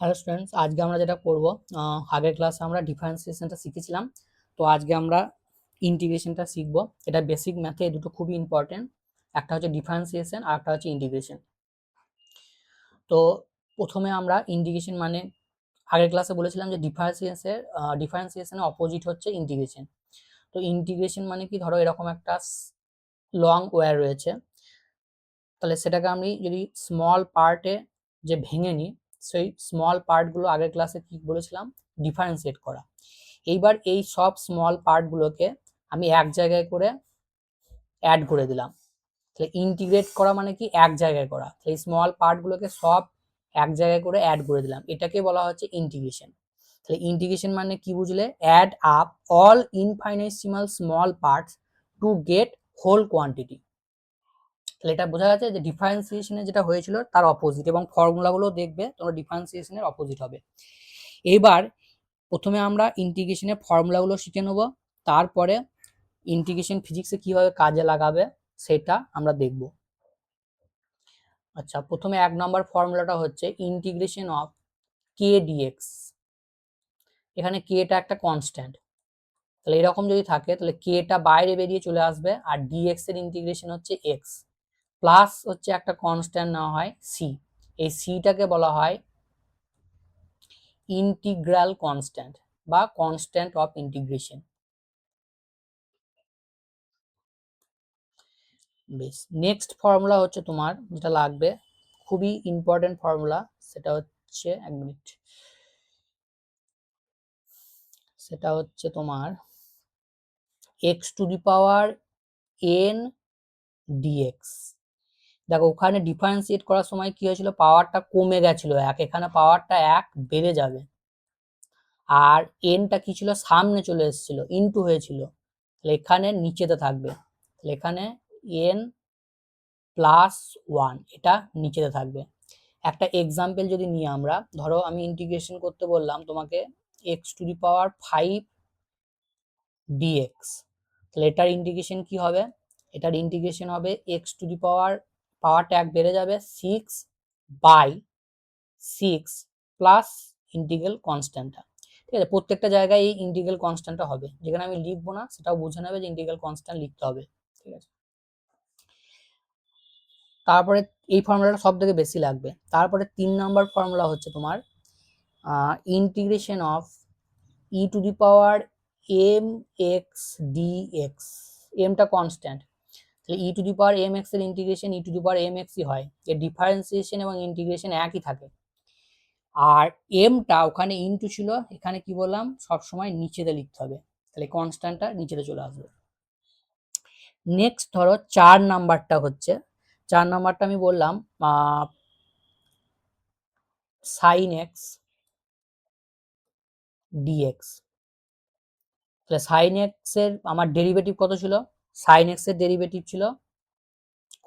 Hello students, আজকে আমরা যেটা করব, আগের ক্লাসে আমরা ডিফারেন্সিয়েশনটা শিখেছিলাম। তো আজকে আমরা ইন্টিগ্রেশনটা শিখব। এটা বেসিক ম্যাথে এই দুটো খুবই ইম্পর্টেন্ট। একটা হচ্ছে ডিফারেন্সিয়েশন আর একটা হচ্ছে ইন্টিগ্রেশন। তো প্রথমে আমরা ইন্টিগ্রেশন মানে আগের ক্লাসে বলেছিলাম যে ডিফারেন্সিয়েশনের অপোজিট হচ্ছে ইন্টিগ্রেশন। তো ইন্টিগ্রেশন মানে কি, ধরো এরকম একটা লং ওয়্যার রয়েছে, তাহলে সেটাকে আমি যদি স্মল পার্টে যে ভেঙে নিই, সেই স্মল পার্টগুলো আগের ক্লাসে কি বলেছিলাম, ডিফারেন্সিয়েট করা। এইবার এই সব স্মল পার্টগুলোকে আমি এক জায়গায় করে অ্যাড করে দিলাম। তাহলে ইন্টিগ্রেট করা মানে কি, এক জায়গায় করা। এই স্মল পার্টগুলোকে সব এক জায়গায় করে অ্যাড করে দিলাম, এটাকে বলা হচ্ছে ইন্টিগ্রেশন। তাহলে ইন্টিগ্রেশন মানে কি বুঝলে, add up all infinitesimal small parts to get whole quantity. তাহলে এটা বোঝা যাচ্ছে যে ডিফারেন্সিয়েশনে যেটা হয়েছিল তার অপোজিট, এবং ফর্মুলাগুলো দেখবে তোমরা ডিফারেন্সিয়েশনের অপোজিট হবে। এবার প্রথমে আমরা ইন্টিগ্রেশনের ফর্মুলাগুলো শিখে নেব, তারপরে ইন্টিগ্রেশন ফিজিক্সে কিভাবে কাজে লাগাবে সেটা আমরা দেখব। আচ্ছা, প্রথমে 1 নম্বর ফর্মুলাটা হচ্ছে ইন্টিগ্রেশন অফ কে ডিএক্স। এখানে কেটা একটা কনস্ট্যান্ট, তাহলে এরকম যদি থাকে তাহলে কেটা বাইরে বেরিয়ে চলে আসবে, আর ডিএক্স এর ইন্টিগ্রেশন হচ্ছে এক্স, প্লাস হচ্ছে একটা কনস্ট্যান্ট নেওয়া হয় সি। এই সিটাকে বলা হয় ইন্টিগ্রাল কনস্ট্যান্ট বা কনস্ট্যান্ট অফ ইন্টিগ্রেশন। বেশ, নেক্সট ফর্মুলা হচ্ছে তোমার যেটা লাগবে, খুবই ইম্পর্টেন্ট ফর্মুলা, সেটা হচ্ছে 1 মিনিট, সেটা হচ্ছে তোমার x two the power n dx। দেখো ওখানে ডিফারেন্সিয়েট করার সময় কি হয়েছিল, পাওয়ারটা কমে গেছিল 1, এখানে পাওয়ারটা 1 বেড়ে যাবে, আর nটা কি ছিল, সামনে চলে এসেছিল, ইনটু হয়েছিল, তাহলে এখানে নিচেতে থাকবে, তাহলে এখানে n প্লাস 1 এটা নিচেতে থাকবে। একটা এক্সাম্পল যদি নিই আমরা, ধরো আমি ইন্টিগ্রেশন করতে বললাম তোমাকে x two the power 5 dx, তাহলে এটার ইন্টিগ্রেশন কি হবে, এটার ইন্টিগ্রেশন হবে x টু দি পাওয়ার, পাওয়ারটা 1 বেড়ে যাবে 6 বাই 6 প্লাস ইন্টিগ্রাল কনস্ট্যান্টটা। ঠিক আছে, প্রত্যেকটা জায়গায় এই ইন্টিগ্রাল কনস্ট্যান্টটা হবে, যেখানে আমি লিখবো না সেটাও বুঝে নেবে যে ইন্টিগ্রাল কনস্ট্যান্ট লিখতে হবে। ঠিক আছে, তারপরে এই ফর্মুলাটা সব থেকে বেশি লাগবে। তারপরে 3 নাম্বার ফর্মুলা হচ্ছে তোমার integration of e to the power m x dx. এমটা কনস্ট্যান্ট, তাহলে e to the power m x এর integration e to the power m এক্সই হয়, এর ডিফারেন্সিয়েশন এবং ইন্টিগ্রেশন একই থাকে। আর এমটা ওখানে ইনটু ছিল, এখানে কি বললাম, সবসময় নিচেতে লিখতে হবে, তাহলে কনস্ট্যান্টটা নিচেতে চলে আসবে। নেক্সট ধরো 4 নাম্বারটা হচ্ছে, 4 নাম্বারটা আমি বললাম সাইন এক্স ডিএক্স। তাহলে সাইন এক্স এর আমার ডেরিভেটিভ কত ছিল, সাইন এক্স এর ডেরিভেটিভ ছিল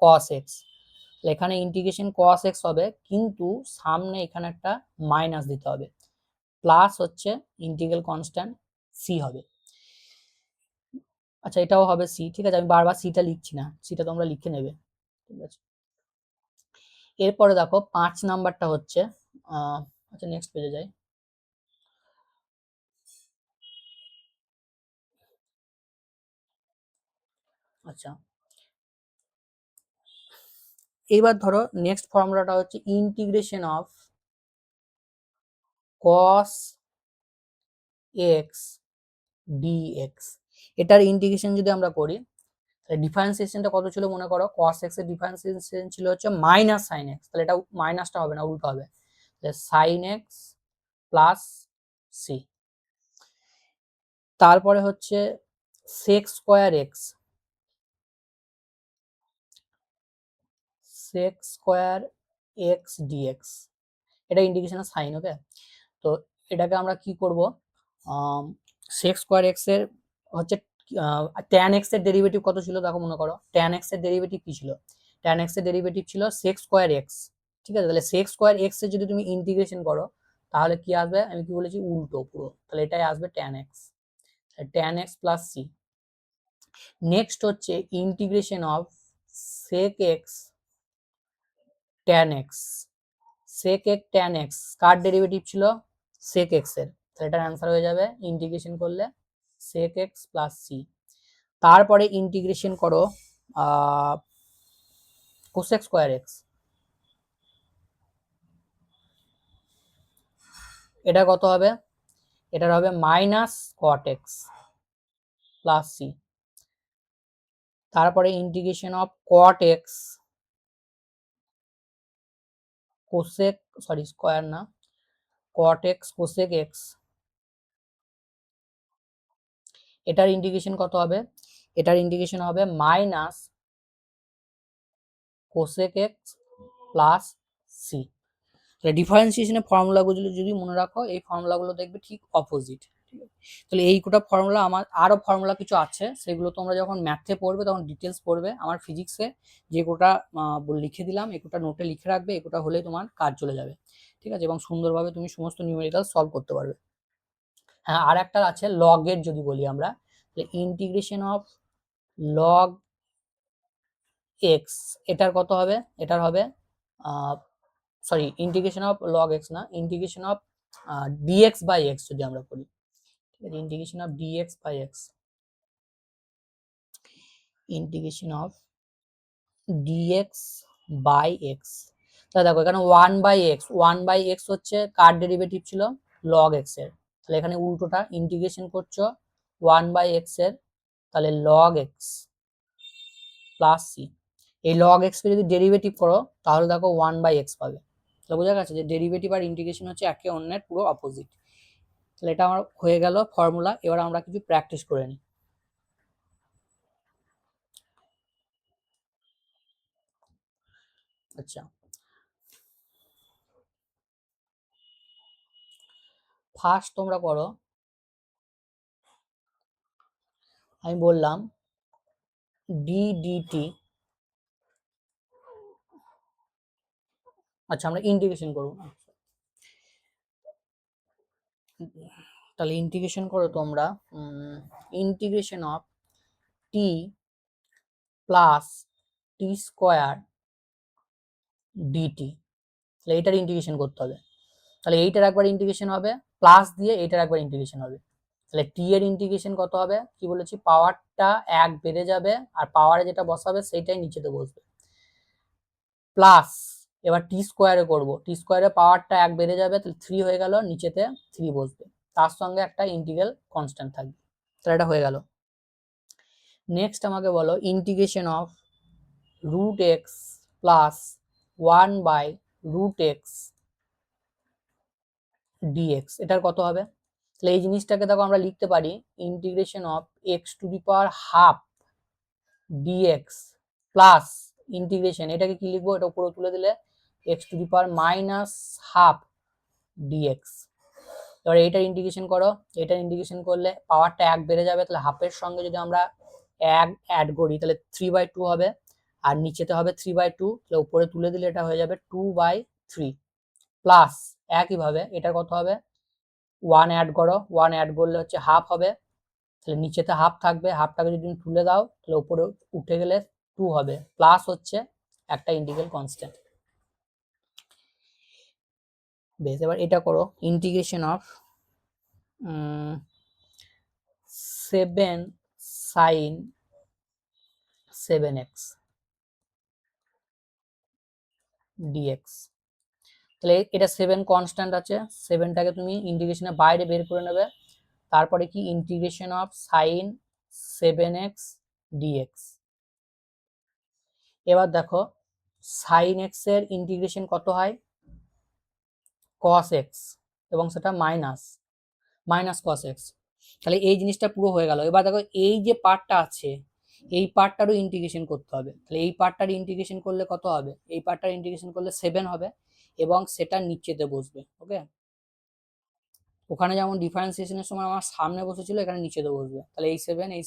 কস এক্স, এখানে ইন্টিগ্রেশন কস এক্স হবে, কিন্তু সামনে এখানে একটা মাইনাস দিতে হবে, প্লাস হচ্ছে ইন্টিগ্রাল কনস্ট্যান্ট সি হবে। আচ্ছা, এটাও হবে সি। ঠিক আছে, আমি বারবার সিটা লিখছি না, সিটা তোমরা লিখে নেবে। ঠিক আছে, এরপরে দেখো 5 নাম্বারটা হচ্ছে আচ্ছা নেক্সট পেজে যাই। আচ্ছা, এবার ধরো নেক্সট ফর্মুলাটা হচ্ছে integration of cos x dx। এটার ইন্টিগ্রেশন যদি আমরা করি, তাহলে ডিফারেন্সিয়েশনটা কত ছিল মনে করো, cos x এর ডিফারেন্সিয়েশন ছিল হচ্ছে মাইনাস sin x, তাহলে এটা মাইনাসটা হবে না, উল্টো হবে, তাহলে sin x প্লাস c। তারপরে হচ্ছে sec square x, sec square x dx, এটা ইন্টিগ্রেশনের সাইন। ওকে, তো এটাকে আমরা কি করব, sec স্কয়ার x এর হচ্ছে tan x এর ডেরিভেটিভ কত ছিল দেখো, মনে করো tan x এর ডেরিভেটিভ কি ছিল, tan x এর ডেরিভেটিভ ছিল sec স্কয়ার x। ঠিক আছে, তাহলে sec স্কয়ার x এর যদি তুমি ইন্টিগ্রেশন করো তাহলে কি আসবে, আমি কি বলেছি, উল্টো পুরো, তাহলে এটাই আসবে tan x, tan x plus c। Next হচ্ছে integration of sec x tan x, sec x tan x কার ডেরিভেটিভ ছিল sec x এর, তাহলে এটার অ্যান্সার হয়ে যাবে ইন্টিগ্রেশন করলে sec x প্লাস c। তারপরে ইন্টিগ্রেশন করো cosec স্কয়ার x, এটা কত হবে, এটার হবে minus cot x plus c। তারপরে integration of cot x cosec sorry square না cot x cosec x, এটার ইন্টিগ্রেশন কত হবে, এটার ইন্টিগ্রেশন হবে minus cosec x plus c। তাহলে ডিফারেন্সিয়েশনের ফর্মুলাগুলো যদি মনে রাখো, এই ফর্মুলাগুলো দেখবে ঠিক অপোজিট। ঠিক আছে, তাহলে এই কোটা ফর্মুলা, আমার আরো ফর্মুলা কিছু আছে, সেগুলো তোমরা যখন ম্যাথে পড়বে তখন ডিটেলস পড়বে। আমার ফিজিক্সে যে কোটা লিখে দিলাম, এই কোটা নোটে লিখে রাখবে, এই কোটা হলেই তোমার কাজ চলে যাবে। ঠিক আছে, এবং সুন্দরভাবে তুমি সমস্ত নিউমেরিক্যাল সলভ করতে পারবে। হ্যাঁ, আর একটা আছে লগের, যদি বলি আমরা, তাহলে ইন্টিগ্রেশন অফ লগ এক্স, এটার কত হবে, এটার হবে sorry integration of log x না, integration of dx by x যদি আমরা করি, ঠিক আছে, integration of dx by x, integration of dx by x. তাহলে দেখো এখানে 1/x হচ্ছে কার ডেরিভেটিভ ছিল লগ এক্স এর, তাহলে এখানে উল্টোটা ইন্টিগ্রেশন করছো 1/x এর, তাহলে লগ এক্স প্লাস সি। এই লগ এক্স কে যদি ডেরিভেটিভ করো তাহলে দেখো 1/x পাবে। তাহলে বোঝা গেছে যে ডেরিভেটিভ আর ইন্টিগ্রেশন হচ্ছে একে অন্যের পুরো অপোজিট। তাহলে এটা আমার হয়ে গেল ফর্মুলা। এবার আমরা কিছু প্র্যাকটিস করে নিই। আচ্ছা, ফার্স্ট তোমরা করো, আমি বললাম ডি ডিটি, আচ্ছা আমরা ইন্টিগ্রেশন করবো না, তাহলে ইন্টিগ্রেশন করো তোমরা integration of T plus T square DT, তাহলে এইটার ইন্টিগ্রেশন করতে হবে। তাহলে এইটার একবার ইন্টিগ্রেশন হবে, প্লাস দিয়ে এইটার একবার ইন্টিগ্রেশন হবে। তাহলে টি এর ইন্টিগ্রেশন কত হবে, কি বলেছি, পাওয়ারটা 1 বেড়ে যাবে, আর পাওয়ারে যেটা বসাবে সেইটাই নিচেতে বসবে, প্লাস এবার টি স্কোয়ারে করবো, টি স্কোয়ারে পাওয়ারটা 1 বেড়ে যাবে, তাহলে 3 হয়ে গেল, নিচেতে 3 বসবে, তার সঙ্গে একটা ইন্টিগ্রাল কনস্ট্যান্ট থাকবে। তাহলে এটা হয়ে গেল। নেক্সট আমাকে বলো integration of root X plus 1/√x dx, এটার কত হবে। তাহলে এই জিনিসটাকে দেখো আমরা লিখতে পারি integration of x⁻½ dx plus integration, এটাকে কি লিখবো, এটা উপরে তুলে দিলে x⁻−½ dx। এবার এইটার ইন্টিগ্রেশন করো, এটার ইন্টিগ্রেশন করলে পাওয়ারটা 1 বেড়ে যাবে, তাহলে হাফের সঙ্গে যদি আমরা 1 অ্যাড করি তাহলে 3/2 হবে, আর নিচেতে হবে 3/2, তাহলে উপরে তুলে দিলে এটা হয়ে যাবে 2/3, প্লাস একইভাবে এটা কত হবে, 1 অ্যাড করো, 1 অ্যাড করলে হচ্ছে হাফ হবে, তাহলে নিচেতে হাফ থাকবে, হাফটাকে যদি তুমি তুলে দাও তাহলে উপরে উঠে গেলে 2 হবে, প্লাস হচ্ছে একটা ইন্টিগ্রাল কনস্ট্যান্ট। বেশ, এবার এটা করো integration of 7 sin 7x dx। তাহলে এটা 7 কনস্ট্যান্ট আছে, 7টাকে তুমি ইন্টিগ্রেশনের বাইরে বের করে নেবে, তারপরে কি integration of sin 7x dx। এবার দেখো sin x এর ইন্টিগ্রেশন কত হয়, cos x, এবং সেটা মাইনাস cos x। তাহলে এই জিনিসটা পুরো হয়ে গেল। এবার দেখো এই যে পার্টটা আছে, এই পার্টটারও ইন্টিগ্রেশন করতে হবে। তাহলে এই পার্টটার ইন্টিগ্রেশন করলে কত হবে, এই পার্টটার ইন্টিগ্রেশন করলে 7 হবে, এবং সেটা নিচেতে বসবে। ওকে, ওখানে যেমন ডিফারেন্সিয়েশনের সময় আমার সামনে বসেছিল, এখানে নিচেতে বসবে। তাহলে এই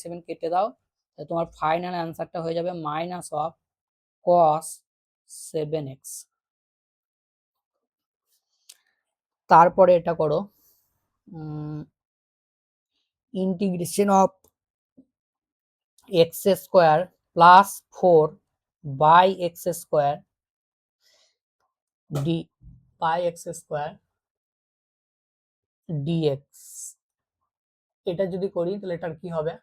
7 কেটে দাও, তাহলে তোমার ফাইনাল অ্যান্সারটা হয়ে যাবে -cos 7x। তারপরে এটা করো integration of x² + 4/x² by X square DX, এটা যদি করি তাহলে এটার কি হবে,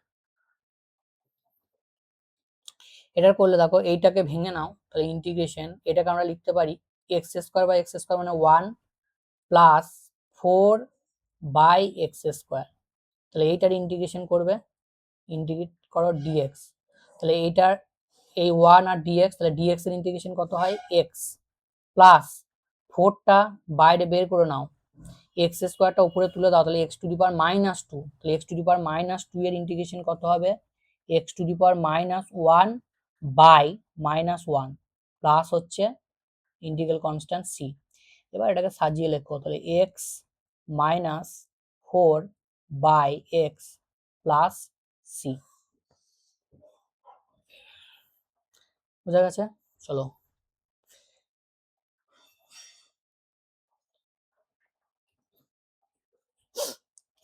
এটার করলে দেখো এইটাকে ভেঙে নাও, তাহলে ইন্টিগ্রেশন এটাকে আমরা লিখতে পারি X square by X square মানে 1 প্লাস 4 বাই এক্স স্কোয়ার, তাহলে এইটার ইন্টিগ্রেশন করবে, ইন্টিগ্রেট করো ডিএক্স, তাহলে এইটার এই 1 আর ডিএক্স, তাহলে ডিএক্স এর ইন্টিগ্রেশন কত হয় এক্স প্লাস 4টা বাইরে বের করে নাও, এক্স স্কোয়ারটা উপরে তুলে দাও, তাহলে x to the power minus two, তাহলে x to the power minus two এর ইন্টিগ্রেশন কত হবে x to the power minus one by minus one plus হচ্ছে ইন্টিগ্রাল কনস্ট্যান্ট সি। এবার এটাকে সাজিয়ে লেখো, তাহলে x minus 4 by x plus c. বুঝা গেছে? চলো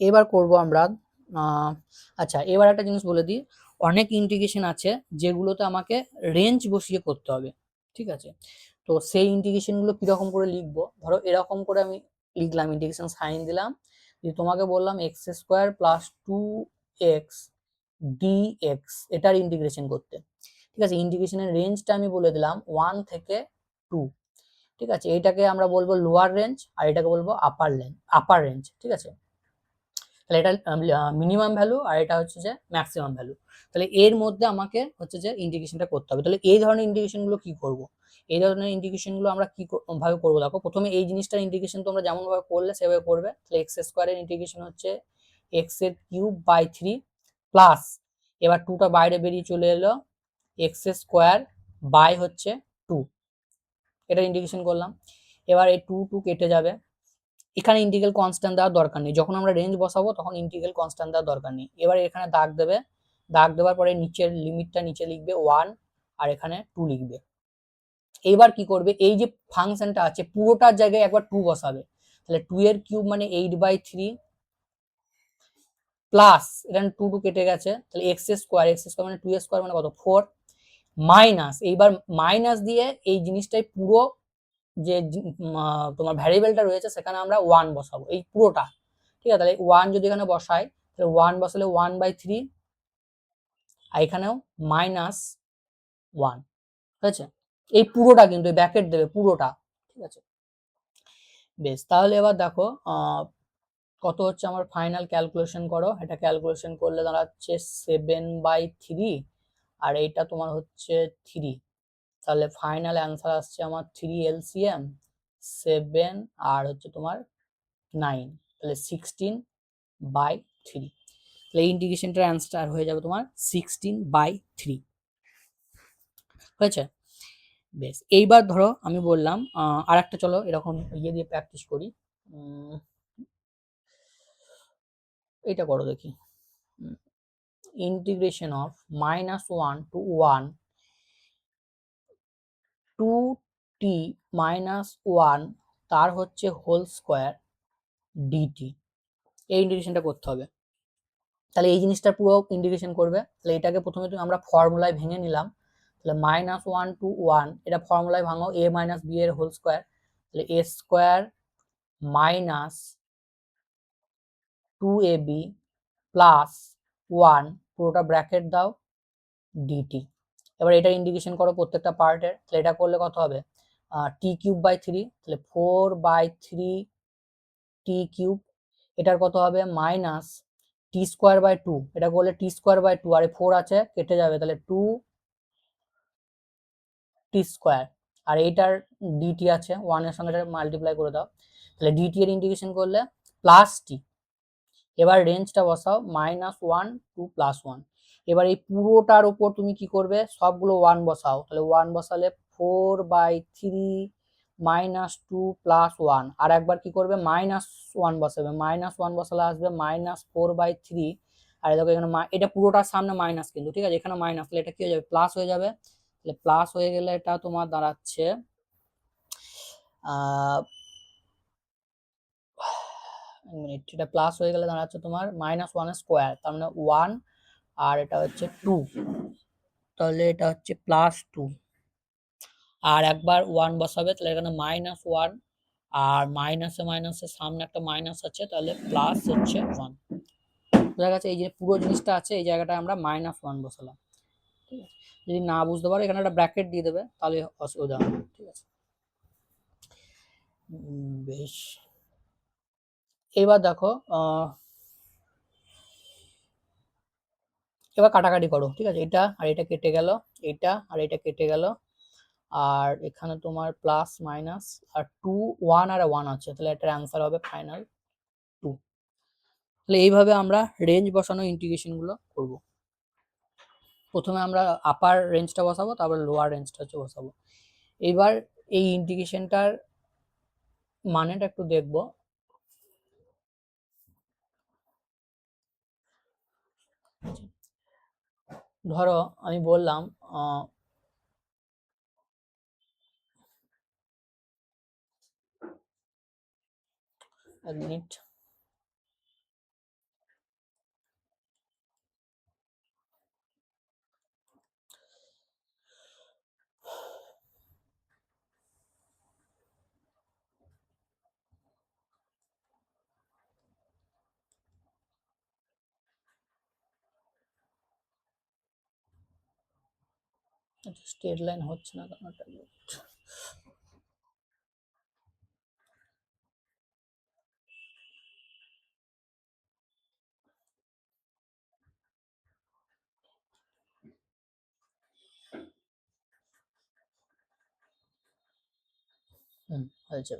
এবার করব আমরা আচ্ছা এবার একটা জিনিস বলে দিই, অনেক ইন্টিগ্রেশন আছে যেগুলোতে আমাকে রেঞ্জ বসিয়ে করতে হবে, ঠিক আছে? তো সেই ইন্টিগ্রেশন গুলো কিরকম করে লিখবো, ধরো এরকম করে আমি লিখলাম, ইন্টিগ্রেশন সাইন দিলাম, যে তোমাকে বললাম X square plus 2x DX এটার ইন্টিগ্রেশন করতে, ঠিক আছে? ইন্টিগ্রেশনের রেঞ্জটা আমি বলে দিলাম 1 থেকে 2, ঠিক আছে? এটাকে আমরা বলবো লোয়ার রেঞ্জ আর এটাকে বলবো আপার রেঞ্জ, ঠিক আছে? তাহলে এটা মিনিমাম ভ্যালু আর এটা হচ্ছে যে ম্যাক্সিমাম ভ্যালু, তাহলে এর মধ্যে আমাকে হচ্ছে যে ইন্টিগ্রেশনটা করতে হবে। তাহলে এই ধরনের ইন্টিগ্রেশন গুলো কি করব, এই ধরনের ইন্টিগ্রেশন গুলো আমরা কি ভাবে করবো, দেখো প্রথমে এই জিনিসটার ইন্টিগ্রেশন তোমরা যেমন ভাবে করলে সেভাবে করবে, তাহলে এক্স স্কোয়ারের ইন্টিগ্রেশন হচ্ছে এক্স এর কিউব বাই 3 প্লাস, এবার 2টা বাইরে বেরিয়ে চলে এলো, এক্স স্কোয়ার বাই হচ্ছে 2, এটা ইন্টিগ্রেশন করলাম। এবার এই 2 কেটে যাবে, এখানে ইন্টিগ্রাল কনস্ট্যান্ট দেওয়ার দরকার নেই, যখন আমরা রেঞ্জ বসাবো তখন ইন্টিগ্রাল কনস্ট্যান্ট দেওয়ার দরকার নেই। এবার এখানে দাগ দেবে, দাগ দেওয়ার পরে নিচের লিমিটটা নিচে লিখবে 1 আর এখানে 2 লিখবে। এইবার কি করবে, এই যে ফাংশনটা আছে পুরোটার জায়গায় একবার 2 বসাবে, তাহলে 2 এর কিউব মানে 8/3 প্লাস এখানে 2 কেটে গেছে, তাহলে এক্স স্কোয়ার মানে 2 স্কোয়ার মানে কত 4 মাইনাস, এইবার মাইনাস দিয়ে এই জিনিসটাই পুরো যে তোমার ভ্যারিয়েবলটা রয়েছে সেখানে আমরা 1 বসাবো এই পুরোটা, ঠিক আছে? তাহলে 1 যদি এখানে বসাই তাহলে 1 বসালে 1/3 আর এখানেও মাইনাস 1 হয়েছে, এই পুরোটা কিন্তু ব্র্যাকেট দেবে পুরোটা, ঠিক আছে? বেশ, তাহলে এবার দেখো কত হচ্ছে আমার ফাইনাল ক্যালকুলেশন করো, এটা ক্যালকুলেশন করলে দাঁড়াচ্ছে 7/3 আর এইটা তোমার হচ্ছে 3, তাহলে ফাইনাল অ্যান্সার আসছে আমার 3 এলসিএম 7 আর হচ্ছে তোমার 9, তাহলে 16/3, তাহলে ইন্টিগ্রেশনটার অ্যান্সার হয়ে যাবে তোমার 16/3 হয়েছে। বেশ, এইবার ধরো আমি বললাম আর একটা, চলো এরকম ইয়ে দিয়ে প্র্যাকটিস করি, এটা করো দেখি, ইন্টিগ্রেশন অফ -1 to 1 2t -1 তার হচ্ছে হোল স্কোয়ার ডিটি, এই ইন্টিগ্রেশনটা করতে হবে। তাহলে এই জিনিসটা পুরো ইন্টিগ্রেশন করবে, তাহলে এটাকে প্রথমে আমরা ফর্মুলায় ভেঙে নিলাম, তাহলে -1 to 1 এটা ফর্মুলায় ভাঙো a - b এর হোল স্কোয়ার, তাহলে a square minus 2ab plus 1 পুরোটা ব্র্যাকেট দাও ডিটি। এবার এটা ইন্টিগ্রেশন করো প্রত্যেকটা পার্টের, তাহলে এটা করলে কত হবে t³/3, তাহলে 4/3 t³ এটার কত হবে মাইনাস t²/2, এটা করলে t²/2 আর 4 আছে কেটে যাবে, তাহলে 2t² আর এইটার ডিটি আছে 1 এর সঙ্গে মাল্টিপ্লাই করে দাও, তাহলে ডিটি এর ইন্টিগ্রেশন করলে প্লাস টি, এবার রেঞ্জটা বসাও -1 to +1, এবার এই পুরোটার উপর তুমি কি করবে সবগুলো 1 বসাও, তাহলে 1 বসালে 4/3 -2 +1 আর একবার কি করবে -1 বসাবে, -1 বসালে আসবে -4/3 আর দেখো এখানে এটা পুরোটার সামনে মাইনাস কিন্তু, ঠিক আছে? এখানে মাইনাস, তাহলে এটা কি হয়ে যাবে প্লাস হয়ে যাবে, তাহলে প্লাস হয়ে গেলে এটা তোমার দাঁড়াচ্ছে মিনিট, এটা প্লাস হয়ে গেলে দাঁড়াচ্ছে তোমার -1 স্কোয়ার, তার মানে 1 আর এটা হচ্ছে 2, তাহলে এটা হচ্ছে +2 আর একবার 1 বসাবে, তাহলে এখানে -1 আর মাইনাসে মাইনাসে সামনে একটা মাইনাস আছে, তাহলে প্লাস হচ্ছে 1। বোঝা গেছে? এই যে পুরো জিনিসটা আছে এই জায়গাটায় আমরা -1 বসালাম। ঠিক আছে, যদি না বুঝতে পারো এখানে একটা ব্র্যাকেট দিয়ে দেবে, তাহলে অসুবিধা হবে না। ঠিক আছে, বেশ। এবার দেখো এবার কাটাকাটি করো। ঠিক আছে, এটা আর এটা কেটে গেল, এটা আর এটা কেটে গেল, আর এখানে তোমার প্লাস মাইনাস আর 2 1 আর 1 আছে, তাহলে এটার অ্যান্সার হবে ফাইনাল 2। তাহলে এইভাবে আমরা রেঞ্জ বসানো ইন্টিগ্রেশন গুলো করব। প্রথমে আমরা আপার রেঞ্জটা বসাবো, তারপর লোয়ার রেঞ্জটা হচ্ছে বসাবো। এবার এই ইন্টিগ্রেশনটার মানেটা একটু দেখবো। ধরো আমি বললাম এক মিনিট, স্ট্রেট লাইন হচ্ছে না কেন? হয়েছে।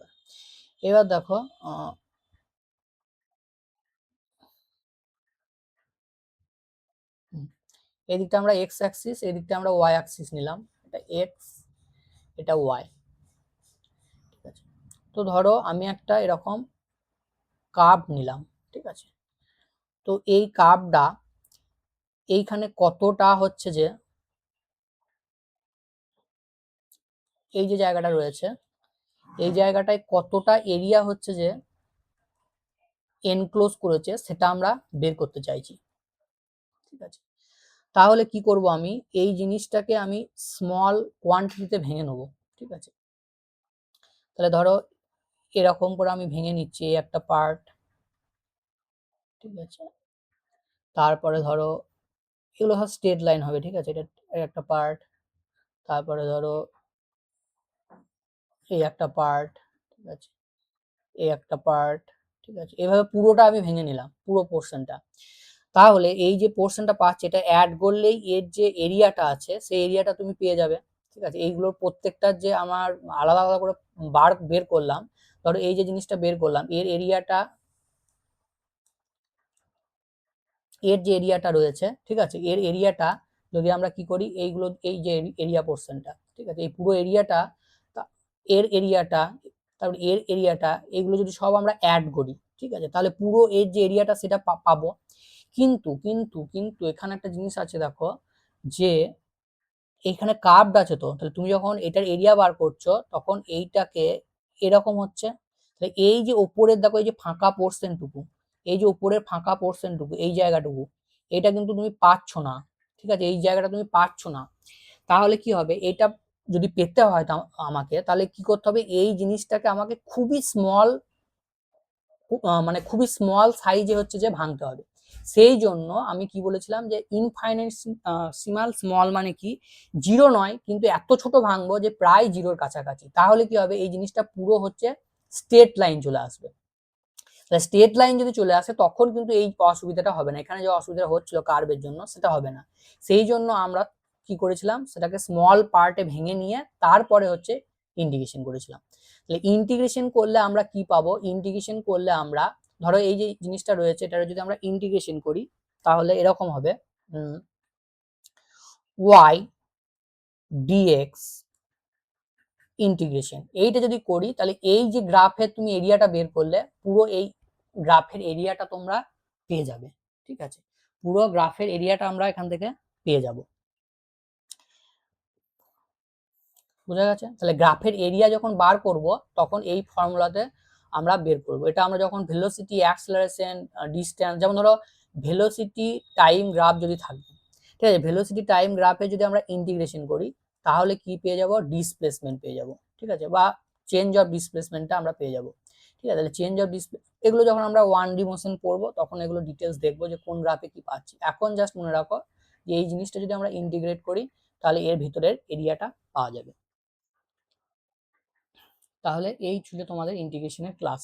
এবার দেখো এদিকটা আমরা এক্স অ্যাক্সিস, এদিকটা আমরা ওয়াই অ্যাক্সিস নিলাম, এটা এক্স এটা ওয়াই। ঠিক আছে, তো ধরো আমি একটা এরকম কার্ভ নিলাম। ঠিক আছে, তো এই কার্ভটা এইখানে কতটা হচ্ছে যে এই যে জায়গাটা রয়েছে এই জায়গাটায় কতটা এরিয়া হচ্ছে যে এনক্লোজ করেছে সেটা আমরা বের করতে চাইছি। ঠিক আছে, তাহলে কি করব, আমি এই জিনিসটাকে আমি স্মল কোয়ান্টিটিতে ভেঙে নেব। ঠিক আছে, তাহলে ধরো এরকম করে আমি ভেঙে নিচ্ছি, এই একটা পার্ট। ঠিক আছে, তারপরে ধরো এগুলো সব স্ট্রেট লাইন হবে। ঠিক আছে, এটা একটা পার্ট, তারপরে ধরো এই একটা পার্ট। ঠিক আছে, এই একটা পার্ট। ঠিক আছে, এভাবে পুরোটা আমি ভেঙে নিলাম, পুরো পোর্শনটা। তাহলে এই যে পোর্শনটা পাচ্ছি এটা অ্যাড করলেই এর যে এরিয়াটা আছে সেই এরিয়াটা তুমি পেয়ে যাবে। ঠিক আছে, এইগুলোর প্রত্যেকটার যে আমার আলাদা আলাদা করে বার বের করলাম, ধরো এই যে জিনিসটা বের করলাম এর এরিয়াটা, এর যে এরিয়াটা রয়েছে, ঠিক আছে, এর এরিয়াটা যদি আমরা কি করি, এইগুলো এই যে এরিয়া পোর্শনটা, ঠিক আছে, এই পুরো এরিয়াটা, এর এরিয়াটা, তারপর এর এরিয়াটা, এগুলো যদি সব আমরা অ্যাড করি, ঠিক আছে, তাহলে পুরো এর যে এরিয়াটা সেটা পাবো। কিন্তু কিন্তু কিন্তু এখানে একটা জিনিস আছে, দেখো যে এখানে কার্ভড আছে, তো তাহলে তুমি যখন এটার এরিয়া বার করছো তখন এইটাকে এরকম হচ্ছে, তাহলে এই যে ওপরের দেখো এই যে ফাঁকা পোর্শনটুকু, এই যে উপরের ফাঁকা পোর্শনটুকু, এই জায়গাটুকু, এটা কিন্তু তুমি পাচ্ছ না। ঠিক আছে, এই জায়গাটা তুমি পাচ্ছ না। তাহলে কি হবে, এটা যদি পেতে হয় আমাকে, তাহলে কি করতে হবে, এই জিনিসটাকে আমাকে খুবই স্মল, মানে খুবই স্মল সাইজে হচ্ছে যে ভাঙতে হবে। সেই জন্য আমি কি বলেছিলাম যে ইনফাইনাইটসিমাল স্মল মানে কি, জিরো নয় কিন্তু এত ছোট ভাঙবো যে প্রায় জিরোর কাছাকাছি। তাহলে কি হবে, এই জিনিসটা পুরো হচ্ছে স্ট্রেট লাইন চলে আসবে। তাহলে স্ট্রেট লাইন যদি চলে আসে তখন কিন্তু এই অসুবিধাটা হবে না, এখানে যে অসুবিধা হচ্ছিল কার্ভের জন্য সেটা হবে না। সেই জন্য আমরা কি করেছিলাম, সেটাকে স্মল পার্টে ভেঙে নিয়ে তারপরে হচ্ছে ইন্টিগ্রেশন করেছিলাম। তাহলে ইন্টিগ্রেশন করলে আমরা কি পাবো, ইন্টিগ্রেশন করলে আমরা ধরো এই যে জিনিসটা রয়েছে এটা যদি আমরা ইন্টিগ্রেশন করি তাহলে এরকম হবে y dx ইন্টিগ্রেশন। এইটা যদি করি তাহলে এই যে গ্রাফের তুমি এরিয়াটা বের করলে পুরো এই গ্রাফের এরিয়াটা তোমরা পেয়ে যাবে। ঠিক আছে, পুরো গ্রাফের এরিয়াটা আমরা এখান থেকে পেয়ে যাব। বুঝা গেছে? তাহলে গ্রাফের এরিয়া যখন বার করব তখন এই ফর্মুলাতে আমরা বের করব। এটা আমরা যখন ভেলোসিটি, অ্যাক্সেলারেশন, ডিসটেন্স, যেমন ধরো ভেলোসিটি টাইম গ্রাফ যদি থাকে, ঠিক আছে, ভেলোসিটি টাইম গ্রাফে যদি আমরা ইন্টিগ্রেশন করি তাহলে কি পেয়ে যাব, ডিসপ্লেসমেন্ট পেয়ে যাব। ঠিক আছে, বা চেঞ্জ অফ ডিসপ্লেসমেন্টটা আমরা পেয়ে যাব। ঠিক আছে, তাহলে চেঞ্জ অফ ডিসপ্লে এগুলো যখন আমরা 1D মোশন পড়বো তখন এগুলো ডিটেলস দেখবো যে কোন গ্রাফে কি পাচ্ছি। এখন জাস্ট মনে রাখো যে এই জিনিসটা যদি আমরা ইন্টিগ্রেট করি তাহলে এর ভিতরের এরিয়াটা পাওয়া যাবে। তাহলে এই ছিল তোমাদের ইন্টিগ্রেশনের ক্লাস।